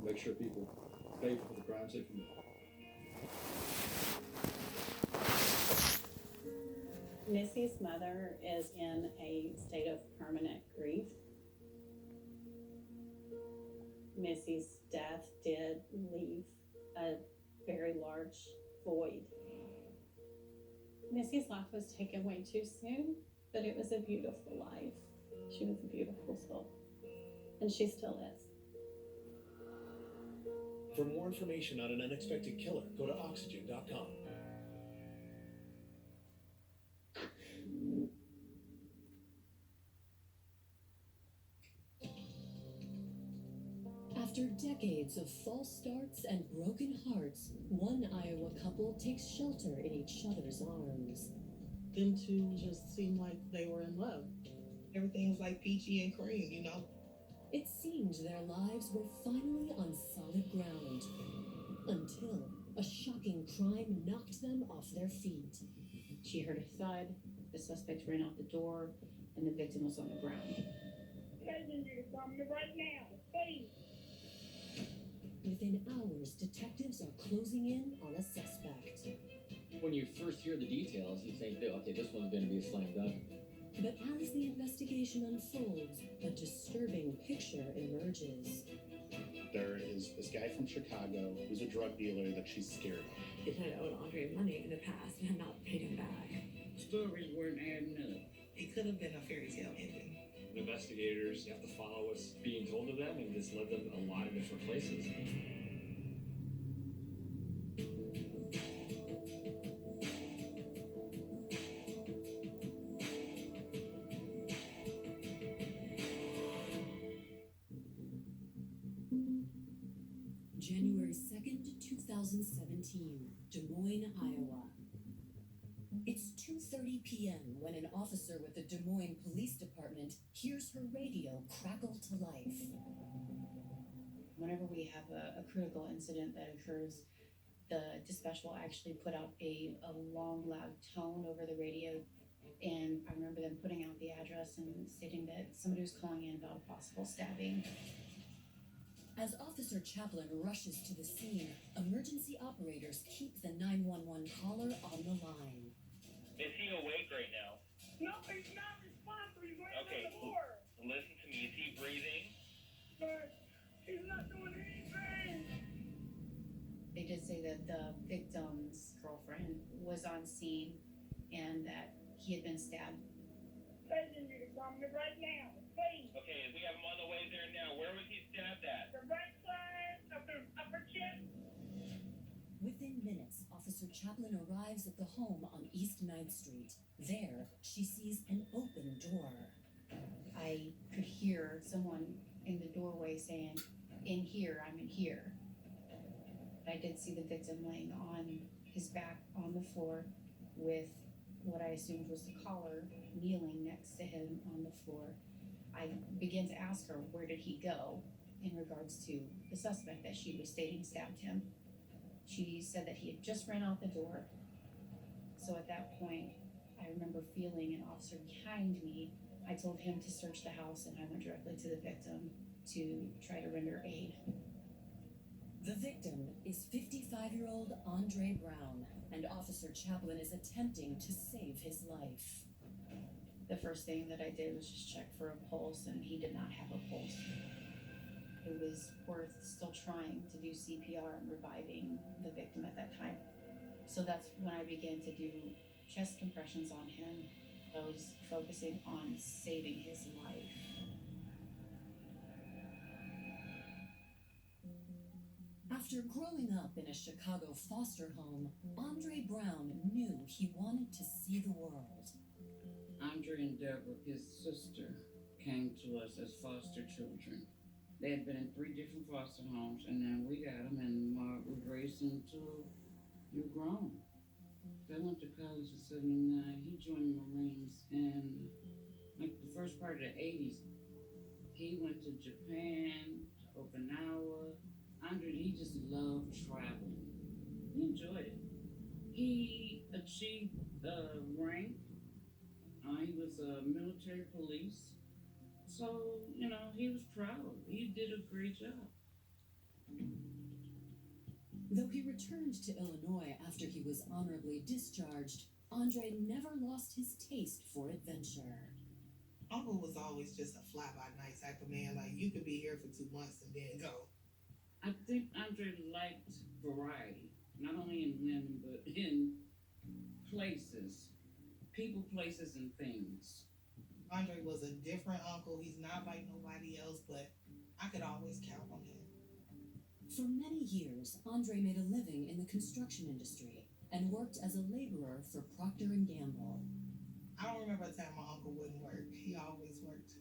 make sure people pay for the crimes they commit. Missy's mother is in a state of permanent grief. Missy's death did leave a very large void. Missy's life was taken way too soon, but it was a beautiful life. She was a beautiful soul, and she still is. For more information on an unexpected killer, go to oxygen.com. After decades of false starts and broken hearts, one Iowa couple takes shelter in each other's arms. Them two just seemed like they were in love. Everything was like peachy and cream, you know? It seemed their lives were finally on solid ground. Until a shocking crime knocked them off their feet. She heard a thud, the suspect ran out the door, and the victim was on the ground. Right now, please. Within hours, detectives are closing in on a suspect. When you first hear the details, you think that, okay, this one's going to be a slam dunk. But as the investigation unfolds, a disturbing picture emerges. There is this guy from Chicago who's a drug dealer that she's scared of. It had owed Andre money in the past and had not paid him back. Stories weren't adding up. It could have been a fairy tale ending. Investigators have to follow what's being told to them, and this led them a lot of different places. January 2nd, 2017, Des Moines, Iowa. It's 2:30 p.m. when an officer with the Des Moines Police Department hears her radio crackle to life. Whenever we have a critical incident that occurs, the dispatch will actually put out a long, loud tone over the radio. And I remember them putting out the address and stating that somebody was calling in about a possible stabbing. As Officer Chaplin rushes to the scene, emergency operators keep the 911 caller on the line. Is he awake right now? No, he's not responsive. He's laying Okay, on the floor. Listen to me. Is he breathing? But he's not doing anything. They did say that the victim's girlfriend was on scene and that he had been stabbed. Taking you to come right now, please. Okay, we have him on the way there now. Where was he stabbed at? The right side of the upper chest. Within minutes, Officer Chaplin arrives at the home on East 9th Street. There, she sees an open door. I could hear someone in the doorway saying, "In here, I'm in here." I did see the victim laying on his back on the floor with what I assumed was the caller kneeling next to him on the floor. I began to ask her, where did he go, in regards to the suspect that she was stating stabbed him. She said that he had just ran out the door. So at that point, I remember feeling an officer behind me. I told him to search the house, and I went directly to the victim to try to render aid. The victim is 55-year-old Andre Brown, and Officer Chaplin is attempting to save his life. The first thing that I did was just check for a pulse, and he did not have a pulse. It was worth still trying to do CPR and reviving the victim at that time. So that's when I began to do chest compressions on him. I was focusing on saving his life. After growing up in a Chicago foster home, Andre Brown knew he wanted to see the world. Andre and Deborah, his sister, came to us as foster children. They had been in 3 different foster homes, and then we got them, and we raised them till you're grown. They went to college in '79. He joined the Marines, and like the first part of the '80s, he went to Japan, to Okinawa. Andre, he just loved traveling. He enjoyed it. He achieved rank. He was a military police. So, he was proud. He did a great job. Though he returned to Illinois after he was honorably discharged, Andre never lost his taste for adventure. Uncle was always just a fly by night type of man. Like, you could be here for 2 months and then go. I think Andre liked variety, not only in women, but in places, people, places, and things. Andre was a different uncle. He's not like nobody else, but I could always count on him. For many years, Andre made a living in the construction industry and worked as a laborer for Procter & Gamble. I don't remember a time my uncle wouldn't work. He always worked.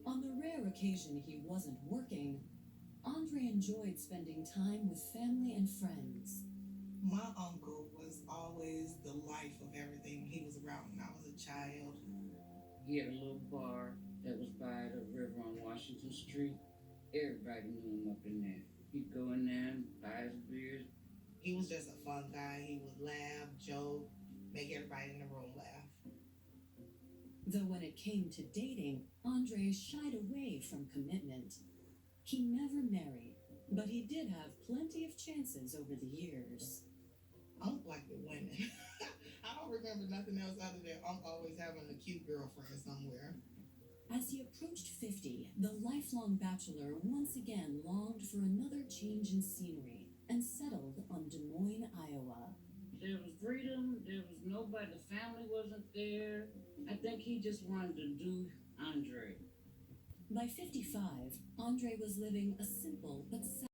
On the rare occasion he wasn't working, Andre enjoyed spending time with family and friends. My uncle was always the life of everything. He was around when I was a child. He had a little bar that was by the river on Washington Street. Everybody knew him up in there. He'd go in there and buy his beers. He was just a fun guy. He would laugh, joke, make everybody in the room laugh. Though when it came to dating, Andre shied away from commitment. He never married, but he did have plenty of chances over the years. Unc liked the women. I don't remember nothing else other than Unc always having a cute girlfriend somewhere. As he approached 50, the lifelong bachelor once again longed for another change in scenery and settled on Des Moines, Iowa. There was freedom, there was nobody, the family wasn't there. I think he just wanted to do Andre. By 55, Andre was living a simple but